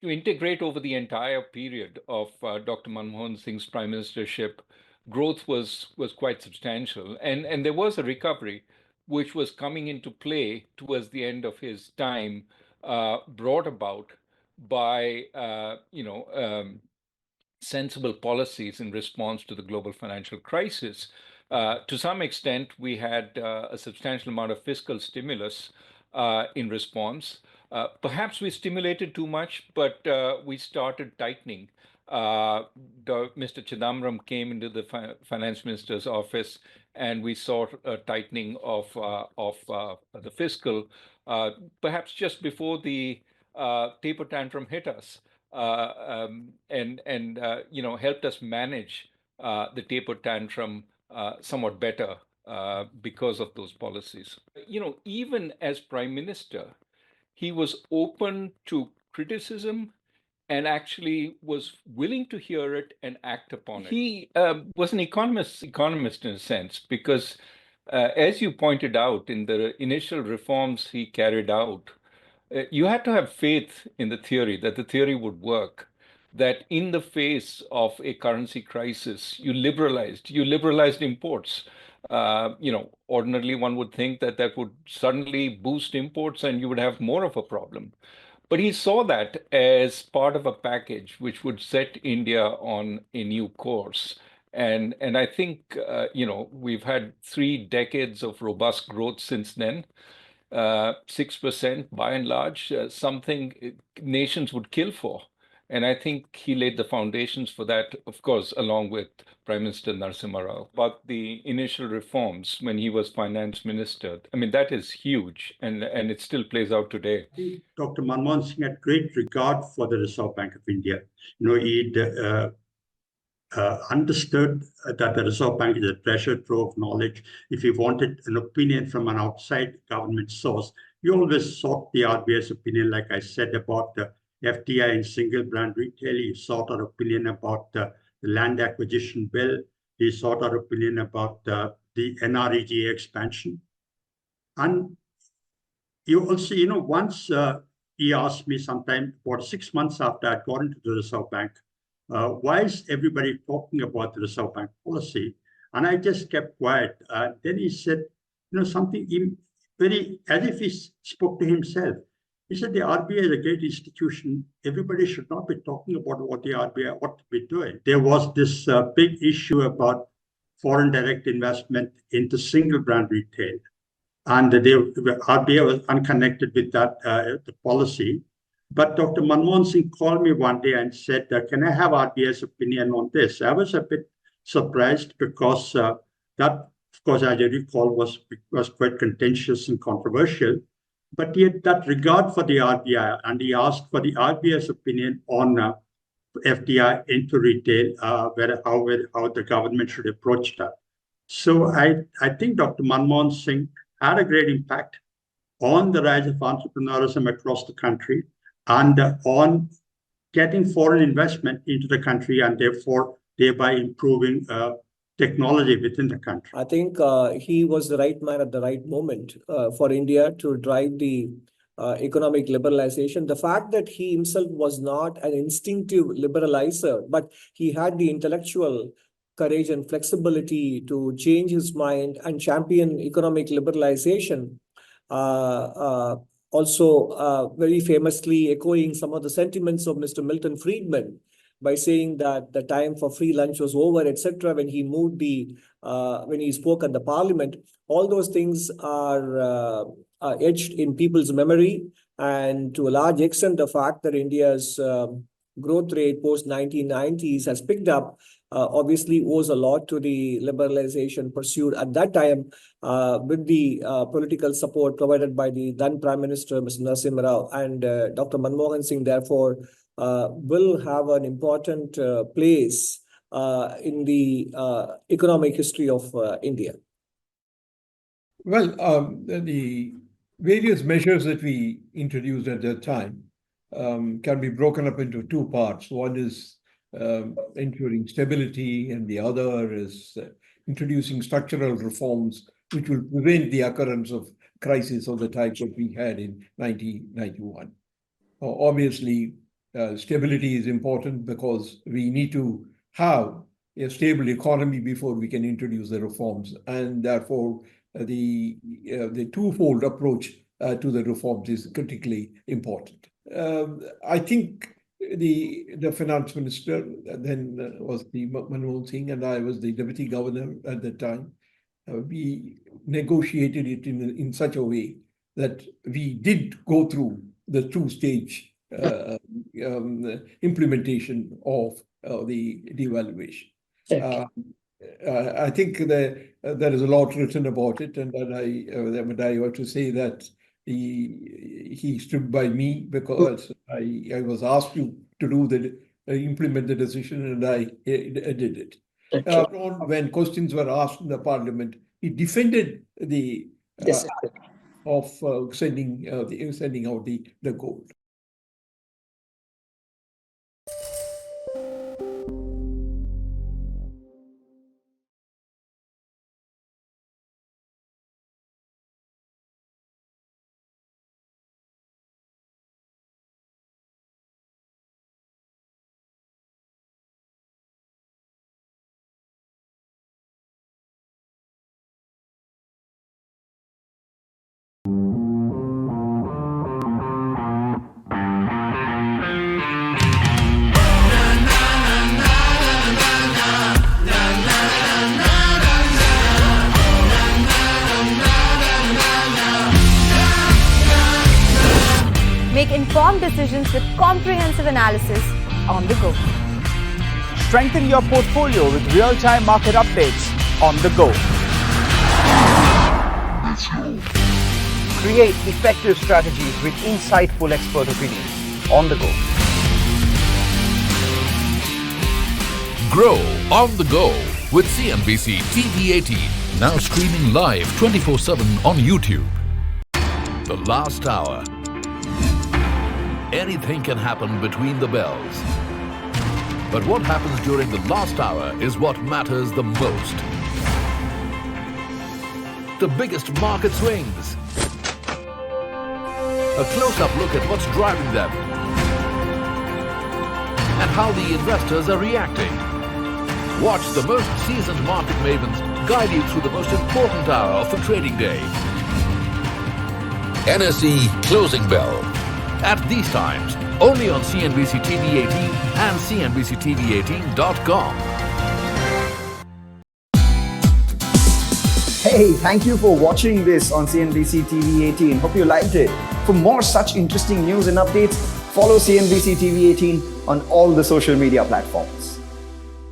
to integrate over the entire period of Dr. Manmohan Singh's prime ministership, growth was quite substantial, and there was a recovery which was coming into play towards the end of his time, brought about by sensible policies in response to the global financial crisis. To some extent, we had a substantial amount of fiscal stimulus in response. Perhaps we stimulated too much, but we started tightening. Mr. Chidambaram came into the finance minister's office, and we saw a tightening of the fiscal, perhaps just before the taper tantrum hit us, and helped us manage the taper tantrum somewhat better because of those policies. Even as prime minister, he was open to criticism and actually was willing to hear it and act upon it. He was an economist in a sense, because as you pointed out, in the initial reforms he carried out, you had to have faith in the theory, that the theory would work, that in the face of a currency crisis, you liberalized imports. Ordinarily one would think that would suddenly boost imports and you would have more of a problem. But he saw that as part of a package which would set India on a new course. And I think, we've had 3 decades of robust growth since then. 6% by and large, something nations would kill for. And I think he laid the foundations for that, of course, along with Prime Minister Narasimha Rao. But the initial reforms when he was finance minister, I mean, that is huge, and it still plays out today. Dr. Manmohan Singh had great regard for the Reserve Bank of India. He'd understood that the Reserve Bank is a treasure trove of knowledge. If he wanted an opinion from an outside government source, he always sought the RBI's opinion, like I said, about the FDI in single brand retail. He sought our opinion about the land acquisition bill. He sought our opinion about the NREGA expansion. And you also, once he asked me sometime, about 6 months after I'd got into the Reserve Bank, why is everybody talking about the Reserve Bank policy? And I just kept quiet. Then he said, something as if he spoke to himself. He said, the RBI is a great institution. Everybody should not be talking about what the RBI ought to be doing. There was this big issue about foreign direct investment into single brand retail. And the RBI was unconnected with that the policy. But Dr. Manmohan Singh called me one day and said, can I have RBI's opinion on this? I was a bit surprised because that, of course, as I recall, was quite contentious and controversial. But he had that regard for the RBI, and he asked for the RBI's opinion on FDI into retail, how the government should approach that. So I think Dr. Manmohan Singh had a great impact on the rise of entrepreneurism across the country and on getting foreign investment into the country, and therefore thereby improving technology within the country. I think he was the right man at the right moment for India to drive the economic liberalization. The fact that he himself was not an instinctive liberalizer, but he had the intellectual courage and flexibility to change his mind and champion economic liberalization, also very famously echoing some of the sentiments of Mr. Milton Friedman by saying that the time for free lunch was over, etc. When he when he spoke at the parliament, all those things are etched in people's memory. And to a large extent, the fact that India's growth rate post-1990s has picked up obviously owes a lot to the liberalization pursued at that time with the political support provided by the then Prime Minister, Mr. Narasimha Rao. And Dr. Manmohan Singh, therefore, will have an important place in the economic history of India. Well, the various measures that we introduced at that time can be broken up into 2 parts. One is ensuring stability, and the other is introducing structural reforms which will prevent the occurrence of crisis of the type that we had in 1991. Obviously, stability is important because we need to have a stable economy before we can introduce the reforms, and therefore the twofold approach to the reforms is critically important. I think the finance minister then was the Manmohan Singh, and I was the deputy governor at that time. We negotiated it in such a way that we did go through the two-stage implementation of the devaluation. Okay. I think there is a lot written about it, and that I ought to say that he stood by me because I was asked to do implement the decision, and I did it. Okay. When questions were asked in the parliament, he defended the Yes. of sending out the gold. Make informed decisions with comprehensive analysis on the go. Strengthen your portfolio with real-time market updates on the go. Create effective strategies with insightful expert opinions on the go. Grow on the go with CNBC-TV18, now streaming live 24/7 on YouTube. The last hour. Anything can happen between the bells. But what happens during the last hour is what matters the most. The biggest market swings. A close-up look at what's driving them and how the investors are reacting. Watch the most seasoned market mavens guide you through the most important hour of the trading day. NSE Closing Bell. At these times, only on CNBC-TV18 and CNBC-TV18.com. Hey, thank you for watching this on CNBC-TV18. Hope you liked it. For more such interesting news and updates, follow CNBC-TV18 on all the social media platforms.